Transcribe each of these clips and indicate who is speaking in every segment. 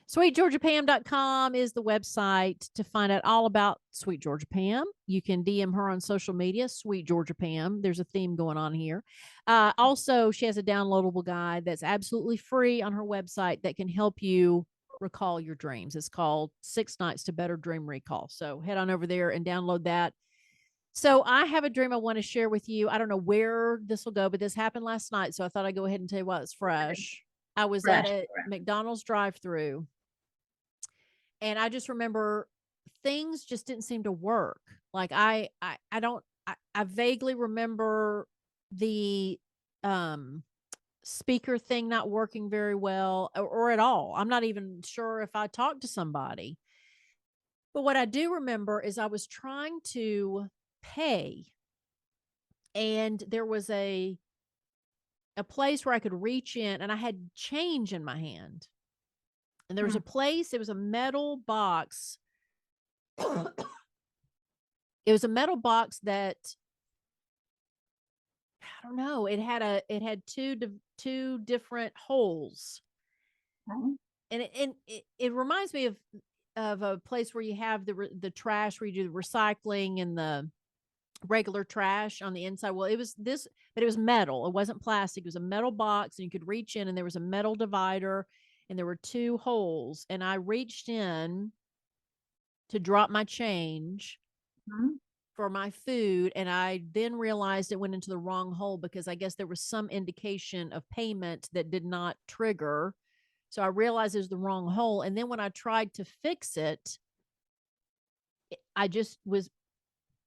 Speaker 1: SweetGeorgiaPam.com is the website to find out all about Sweet Georgia Pam. You can DM her on social media, Sweet Georgia Pam. There's a theme going on here. Also, she has a downloadable guide that's absolutely free on her website that can help you recall your dreams. It's called 6 Nights to Better Dream Recall. So head on over there and download that. So I have a dream I want to share with you. I don't know where this will go, but this happened last night. So I thought I'd go ahead and tell you while it's fresh. I was at a McDonald's drive-thru, and I just remember things just didn't seem to work. Like I vaguely remember the speaker thing not working very well, or at all. I'm not even sure if I talked to somebody. But what I do remember is I was trying to pay, and there was a place where I could reach in, and I had change in my hand. And there was a place, it was a metal box. It was a metal box that, I don't know, it had two different holes. And it reminds me of a place where you have the trash, where you do the recycling and the regular trash on the inside. Well, it was this, but it was metal. It wasn't plastic. It was a metal box, and you could reach in, and there was a metal divider, and there were two holes. And I reached in to drop my change for my food, and I then realized it went into the wrong hole, because I guess there was some indication of payment that did not trigger. So I realized it was the wrong hole. And then when I tried to fix it, I just was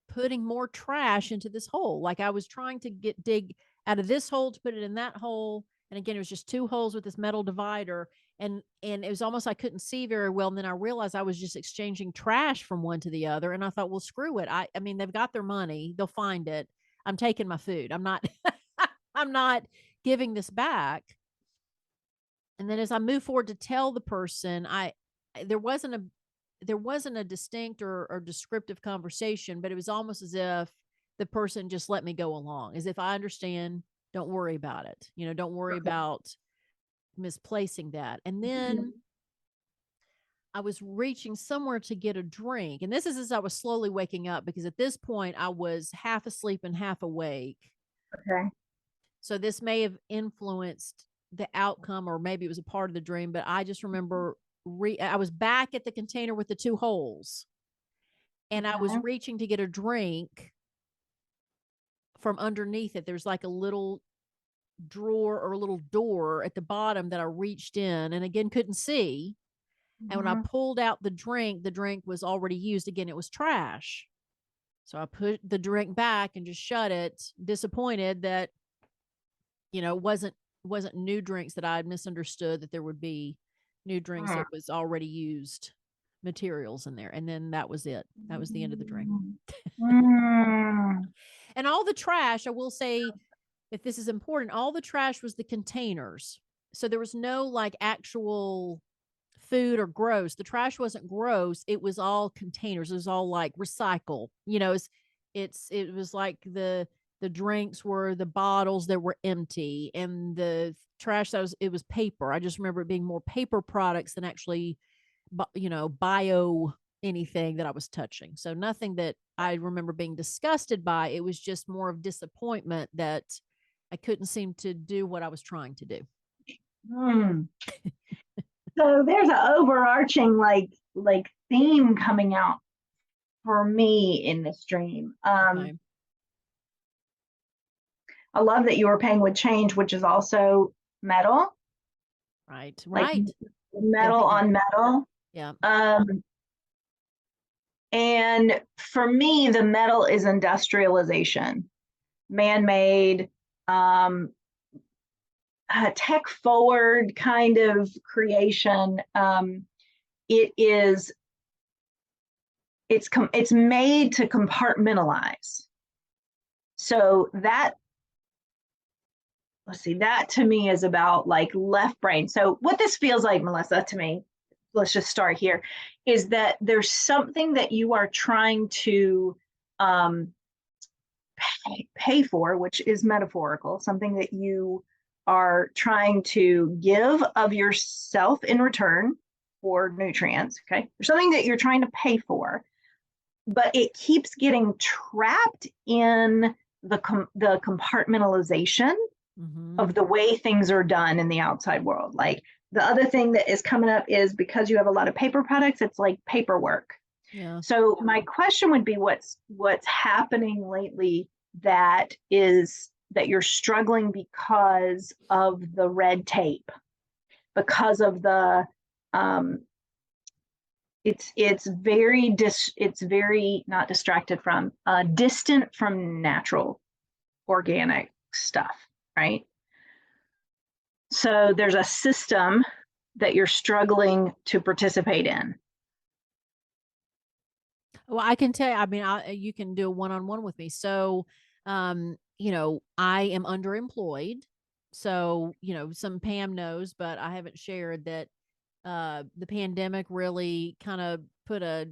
Speaker 1: putting more trash into this hole. Like I was trying to dig out of this hole to put it in that hole. And again, it was just two holes with this metal divider. And it was almost, I couldn't see very well. And then I realized I was just exchanging trash from one to the other. And I thought, well, screw it. I mean, they've got their money. They'll find it. I'm taking my food. I'm not, I'm not giving this back. And then as I move forward to tell the person, there wasn't a distinct or descriptive conversation, but it was almost as if the person just let me go along, as if I understand, don't worry about it. Don't worry about misplacing that. And then I was reaching somewhere to get a drink. And this is as I was slowly waking up, because at this point I was half asleep and half awake.
Speaker 2: Okay.
Speaker 1: So this may have influenced the outcome, or maybe it was a part of the dream, but I just remember I was back at the container with the two holes, and I was reaching to get a drink from underneath it. There's like a little drawer or a little door at the bottom that I reached in, and again, couldn't see. And when I pulled out the drink was already used. Again, it was trash. So I put the drink back and just shut it, disappointed that, wasn't new drinks, that I had misunderstood that there would be new drinks that was already used materials in there. And then that was it. That was the end of the dream. And all the trash, I will say, if this is important, all the trash was the containers. So there was no like actual food or gross. The trash wasn't gross. It was all containers. It was all like recycle. It was like the drinks were the bottles that were empty, and the trash it was paper. I just remember it being more paper products than actually, bio anything that I was touching. So nothing that I remember being disgusted by. It was just more of disappointment that I couldn't seem to do what I was trying to do.
Speaker 2: So there's an overarching like theme coming out for me in this dream.
Speaker 1: Okay.
Speaker 2: I love that you were paying with change, which is also metal.
Speaker 1: Right.
Speaker 2: Like metal on metal.
Speaker 1: Yeah.
Speaker 2: And for me, the metal is industrialization, man-made, tech forward kind of creation. It's made to compartmentalize. So that to me is about like left brain. So what this feels like, Melissa, to me, let's just start here, is that there's something that you are trying to pay for, which is metaphorical, something that you are trying to give of yourself in return. for nutrients. Okay. There's something that you're trying to pay for, but it keeps getting trapped in the compartmentalization
Speaker 1: Mm-hmm.
Speaker 2: of the way things are done in the outside world. Like the other thing that is coming up is because you have a lot of paper products, it's like paperwork.
Speaker 1: Yeah.
Speaker 2: So my question would be what's happening lately that you're struggling because of the red tape, because of the um, it's very not distracted from distant from natural organic stuff, right? So there's a system that you're struggling to participate in.
Speaker 1: Well, I can tell you, I mean, you can do a one-on-one with me. So, I am underemployed. So, some Pam knows, but I haven't shared that the pandemic really kind of put a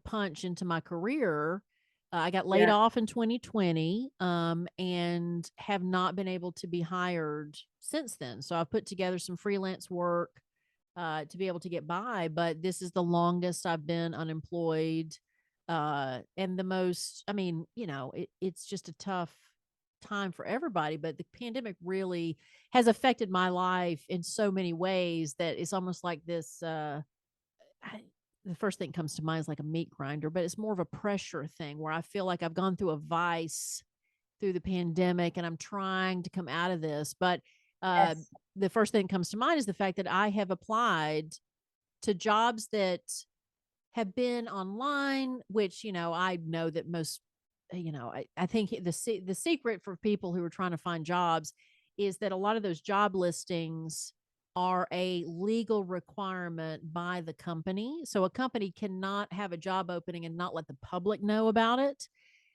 Speaker 1: punch into my career. I got laid
Speaker 2: Yeah.
Speaker 1: off in 2020, and have not been able to be hired since then. So I've put together some freelance work to be able to get by, but this is the longest I've been unemployed. And the most, I mean, it's just a tough time for everybody, but the pandemic really has affected my life in so many ways that it's almost like this. The first thing that comes to mind is like a meat grinder, but it's more of a pressure thing where I feel like I've gone through a vice through the pandemic and I'm trying to come out of this. But uh,
Speaker 2: Yes.
Speaker 1: the first thing that comes to mind is the fact that I have applied to jobs that have been online, which, I know that most, I think the secret for people who are trying to find jobs is that a lot of those job listings are a legal requirement by the company. So a company cannot have a job opening and not let the public know about it.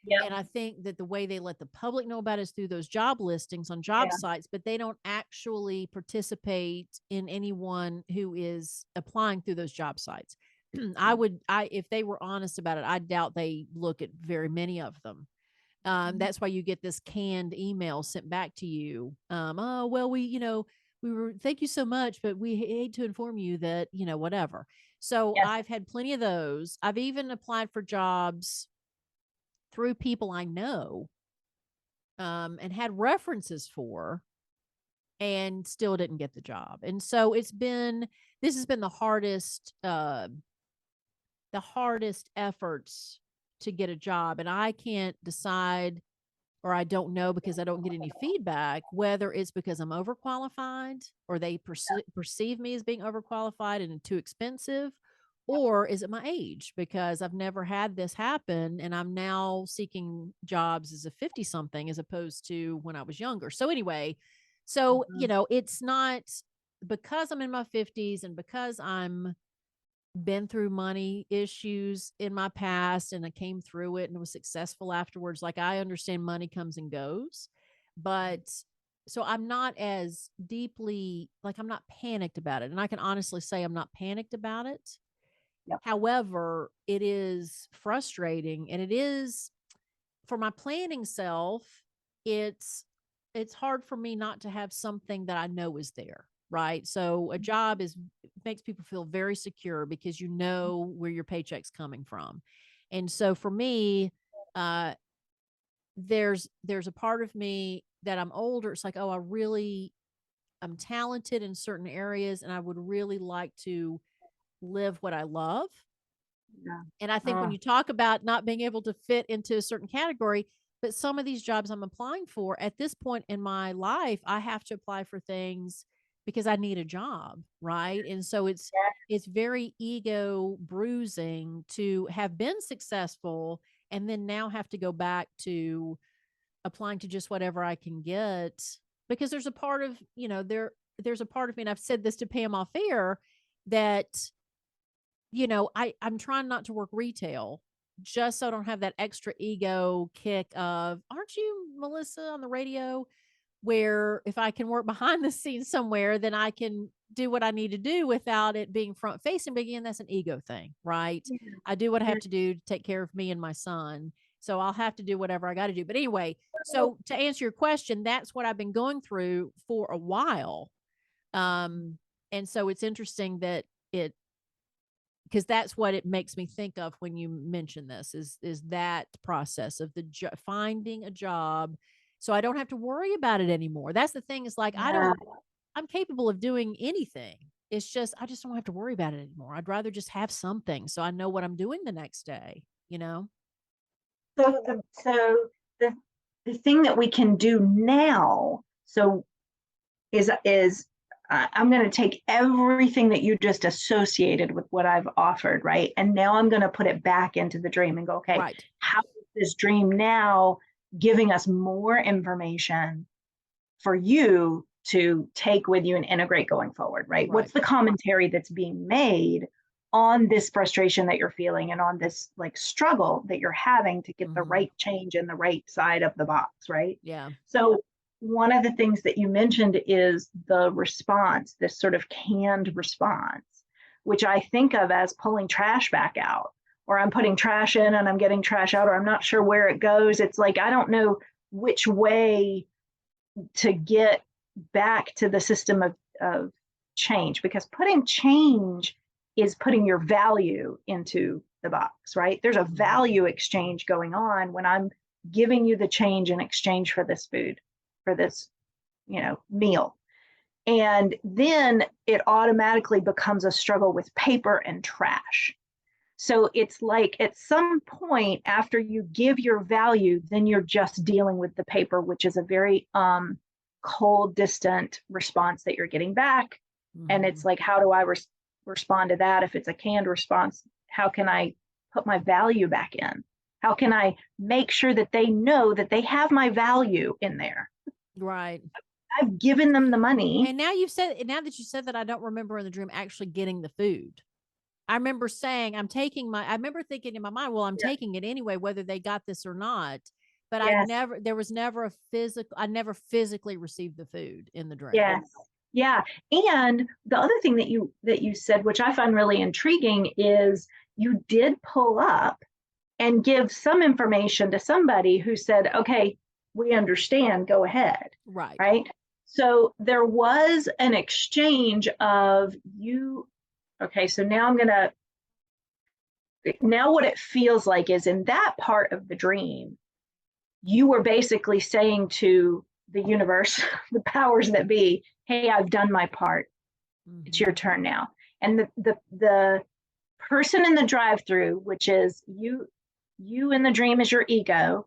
Speaker 2: Yep.
Speaker 1: And I think that the way they let the public know about it is through those job listings on job
Speaker 2: Yeah.
Speaker 1: sites, but they don't actually participate in anyone who is applying through those job sites. If they were honest about it, I doubt they look at very many of them. That's why you get this canned email sent back to you. Oh, well, thank you so much, but we hate to inform you that, whatever. So
Speaker 2: Yes.
Speaker 1: I've had plenty of those. I've even applied for jobs through people I know, and had references for, and still didn't get the job. And so this has been the hardest efforts to get a job. And I can't decide, or I don't know because I don't get any feedback, whether it's because I'm overqualified or they perceive me as being overqualified and too expensive, or is it my age? Because I've never had this happen and I'm now seeking jobs as a 50 something as opposed to when I was younger. So, anyway, it's not because I'm in my 50s and because I'm been through money issues in my past and I came through it and was successful afterwards. Like I understand money comes and goes, but so I'm not as deeply like I'm not panicked about it. And I can honestly say I'm not panicked about it.
Speaker 2: Yep.
Speaker 1: However, it is frustrating and it is for my planning self, it's hard for me not to have something that I know is there, right? So a job makes people feel very secure because you know where your paycheck's coming from. And so for me, uh there's a part of me that I'm older, it's like, oh, I'm talented in certain areas and I would really like to live what I love.
Speaker 2: Yeah.
Speaker 1: And I think when
Speaker 2: Oh,
Speaker 1: you talk about not being able to fit into a certain category, but some of these jobs I'm applying for at this point in my life, I have to apply for things because I need a job, right? And so it's very ego bruising to have been successful and then now have to go back to applying to just whatever I can get because there's a part of, there's a part of me, and I've said this to Pam off air, that I'm trying not to work retail just so I don't have that extra ego kick of, aren't you Melissa on the radio? Where if I can work behind the scenes somewhere, then I can do what I need to do without it being front facing. But again, that's an ego thing, right?
Speaker 2: yeah.
Speaker 1: I do what I
Speaker 2: Yeah.
Speaker 1: have to do to take care of me and my son. So I'll have to do whatever I got to do. But anyway, so to answer your question, that's what I've been going through for a while. And so it's interesting that it, because that's what it makes me think of when you mention this, is that process of finding a job so I don't have to worry about it anymore. That's the thing, is like,
Speaker 2: Yeah.
Speaker 1: I'm capable of doing anything. It's just I just don't have to worry about it anymore. I'd rather just have something so I know what I'm doing the next day, you know?
Speaker 2: So the thing that we can do now, so is I'm going to take everything that you just associated with what I've offered, right? And now I'm going to put it back into the dream and go, okay,
Speaker 1: Right.
Speaker 2: how is this dream now giving us more information for you to take with you and integrate going forward, right?
Speaker 1: Right.
Speaker 2: What's the commentary that's being made on this frustration that you're feeling and on this like struggle that you're having to get the
Speaker 1: Mm-hmm.
Speaker 2: right change in the right side of the box, right?
Speaker 1: Yeah.
Speaker 2: So one of the things that you mentioned is the response, this sort of canned response, which I think of as pulling trash back out, or I'm putting trash in and I'm getting trash out, or I'm not sure where it goes. It's like, I don't know which way to get back to the system of change, because putting change is putting your value into the box, right? There's a value exchange going on when I'm giving you the change in exchange for this food, for this, meal. And then it automatically becomes a struggle with paper and trash. So it's like at some point after you give your value, then you're just dealing with the paper, which is a very cold, distant response that you're getting back. And
Speaker 1: Mm-hmm.
Speaker 2: it's like, how do I respond to that? If it's a canned response, how can I put my value back in? How can I make sure that they know that they have my value in there?
Speaker 1: Right.
Speaker 2: I've given them the money.
Speaker 1: And now that you said that, I don't remember in the dream actually getting the food. I remember saying, I remember thinking in my mind, well, I'm
Speaker 2: Yeah.
Speaker 1: taking it anyway, whether they got this or not. But
Speaker 2: Yes.
Speaker 1: there was never I never physically received the food in the dream.
Speaker 2: Yes. Yeah. And the other thing that you said, which I find really intriguing, is you did pull up and give some information to somebody who said, okay, we understand, go ahead.
Speaker 1: Right.
Speaker 2: Right. So there was an exchange of you. Okay. So now what it feels like is in that part of the dream, you were basically saying to the universe, the powers that be, hey, I've done my part. It's your
Speaker 1: Mm-hmm.
Speaker 2: turn now. And the person in the drive-through, which is you in the dream is your ego.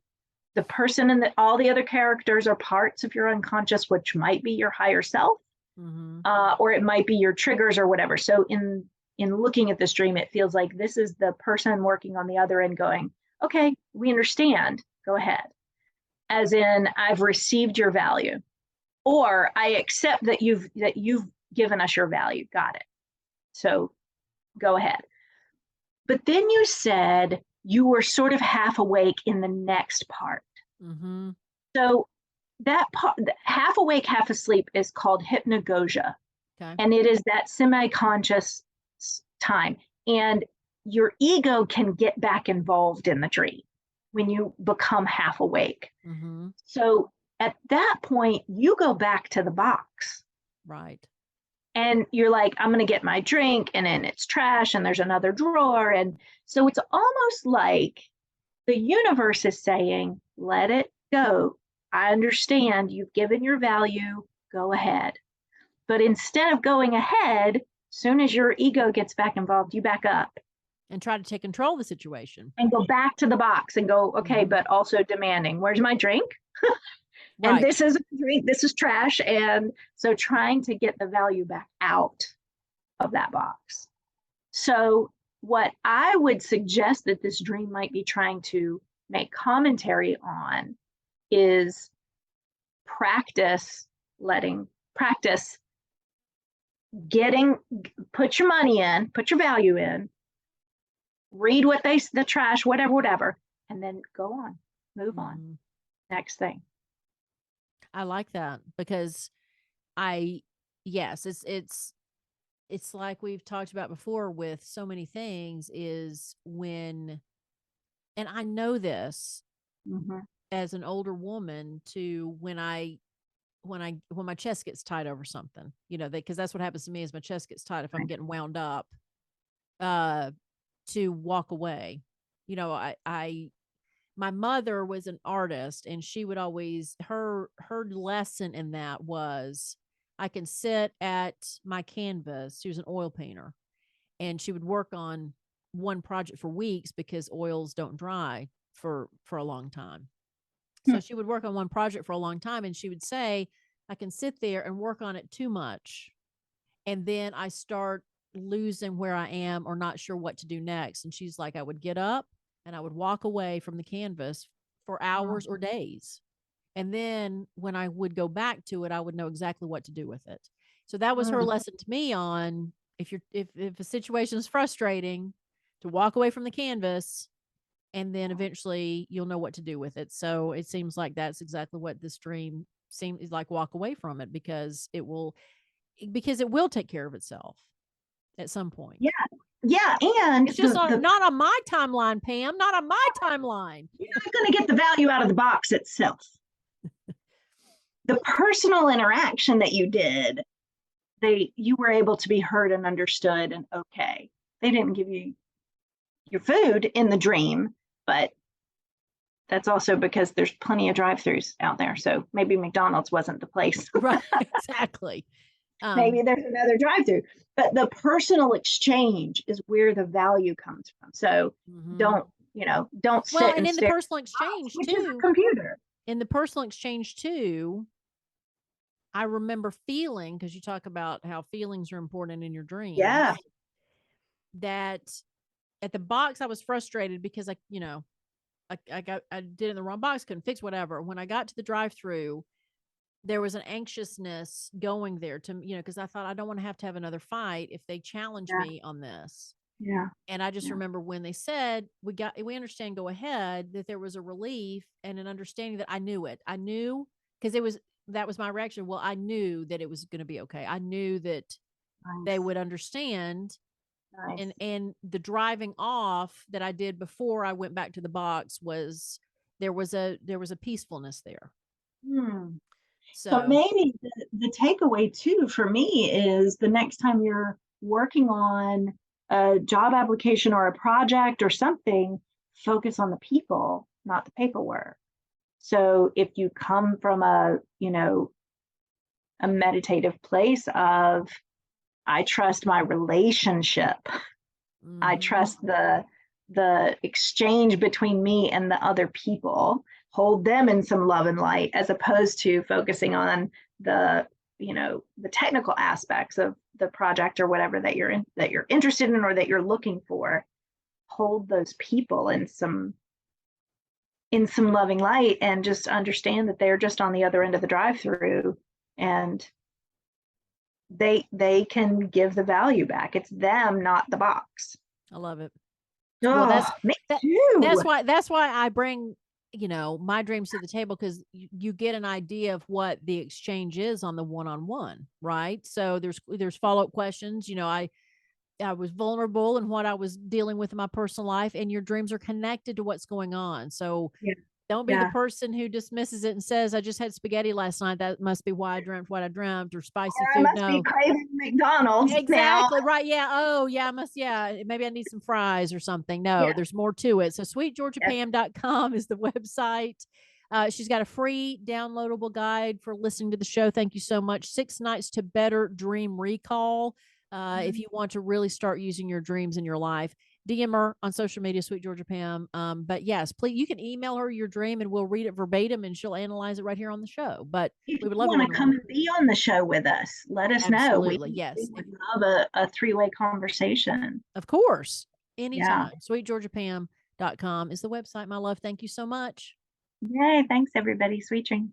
Speaker 2: The person in all the other characters are parts of your unconscious, which might be your higher self,
Speaker 1: Mm-hmm.
Speaker 2: or it might be your triggers or whatever. So in looking at this dream, it feels like this is the person working on the other end going, okay, we understand. Go ahead. As in, I've received your value, or I accept that you've given us your value. Got it. So go ahead. But then you said you were sort of half awake in the next part.
Speaker 1: Mm-hmm.
Speaker 2: So that part, half awake, half asleep, is called hypnagogia.
Speaker 1: Okay.
Speaker 2: And it is that semi-conscious time. And your ego can get back involved in the dream when you become half awake.
Speaker 1: Mm-hmm.
Speaker 2: So at that point, you go back to the box
Speaker 1: Right.
Speaker 2: and you're like, I'm going to get my drink, and then it's trash, and there's another drawer. And so it's almost like the universe is saying, let it go. I understand you've given your value, go ahead. But instead of going ahead, soon as your ego gets back involved, you back up
Speaker 1: And try to take control of the situation.
Speaker 2: and go back to the box and go, okay,
Speaker 1: Mm-hmm.
Speaker 2: but also demanding, where's my drink? And
Speaker 1: Right.
Speaker 2: this is a drink, this is trash. And so trying to get the value back out of that box. So, what I would suggest that this dream might be trying to make commentary on is practice practice getting, put your money in, put your value in, read the trash, whatever, and then go on, move on,
Speaker 1: Mm-hmm.
Speaker 2: next thing.
Speaker 1: I like that because I, yes, it's like we've talked about before with so many things, is when, and I know this
Speaker 2: Mm-hmm.
Speaker 1: as an older woman, to when I when my chest gets tight over something, because that's what happens to me is my chest gets tight if I'm getting wound up, to walk away. My mother was an artist, and she would always, her lesson in that was, I can sit at my canvas. She was an oil painter, and she would work on one project for weeks because oils don't dry for a long time. So she would work on one project for a long time, and she would say, I can sit there and work on it too much, and then I start losing where I am or not sure what to do next. And she's like, I would get up and I would walk away from the canvas for hours or days. And then when I would go back to it, I would know exactly what to do with it. So that was her lesson to me on, if a situation is frustrating, to walk away from the canvas, and then eventually you'll know what to do with it. So it seems like that's exactly what this dream seems like. Walk away from it, because it will take care of itself at some point.
Speaker 2: Yeah. Yeah. And
Speaker 1: it's just not on my timeline, Pam, not on my timeline.
Speaker 2: You're not going to get the value out of the box itself. The personal interaction that you did, you were able to be heard and understood and okay. They didn't give you your food in the dream, but that's also because there's plenty of drive-thrus out there. So maybe McDonald's wasn't the place.
Speaker 1: Right, exactly.
Speaker 2: Maybe there's another drive-thru, but the personal exchange is where the value comes from. So don't sit.
Speaker 1: Well, and in the personal exchange too,
Speaker 2: computer.
Speaker 1: In the personal exchange too, I remember feeling, because you talk about how feelings are important in your dreams.
Speaker 2: Yeah.
Speaker 1: That at the box, I was frustrated because I did it in the wrong box, couldn't fix whatever. When I got to the drive-thru, there was an anxiousness going there because I thought, I don't want to have another fight if they challenge me on this.
Speaker 2: Yeah.
Speaker 1: And I just remember when they said, we understand, go ahead, that there was a relief and an understanding that I knew it. I knew, because that was my reaction. Well, I knew that it was going to be okay. I knew that they would understand. Nice. And the driving off that I did before I went back to the box there was a peacefulness there.
Speaker 2: So maybe the takeaway too for me is, the next time you're working on a job application or a project or something, focus on the people, not the paperwork. So if you come from a meditative place of, I trust my relationship, I trust the exchange between me and the other people, hold them in some love and light, as opposed to focusing on the technical aspects of the project or whatever that you're interested in or that you're looking for. Hold those people in some loving light, and just understand that they're just on the other end of the drive-thru, and they can give the value back. It's them, not the box.
Speaker 1: I love it.
Speaker 2: Well,
Speaker 1: that's why I bring my dreams to the table, because you get an idea of what the exchange is on the one-on-one, right? So there's follow-up questions. I was vulnerable in what I was dealing with in my personal life, and your dreams are connected to what's going on. So don't be the person who dismisses it and says, I just had spaghetti last night, that must be why I dreamt what I dreamt, or spicy food.
Speaker 2: I must be craving McDonald's.
Speaker 1: Exactly. Now. Right. Yeah. Oh yeah. Maybe I need some fries or something. No, there's more to it. So sweetgeorgiapam.com is the website. She's got a free downloadable guide for listening to the show. Thank you so much. 6 Nights to Better Dream Recall. If you want to really start using your dreams in your life, DM her on social media, Sweet Georgia Pam. But yes, please, you can email her your dream and we'll read it verbatim and she'll analyze it right here on the show. But
Speaker 2: if we would love to come and be on the show with us, let us know.
Speaker 1: Yes.
Speaker 2: We would love a 3-way conversation.
Speaker 1: Of course. Anytime. SweetGeorgiaPam.com is the website, my love. Thank you so much.
Speaker 2: Yay. Thanks, everybody. Sweet dreams.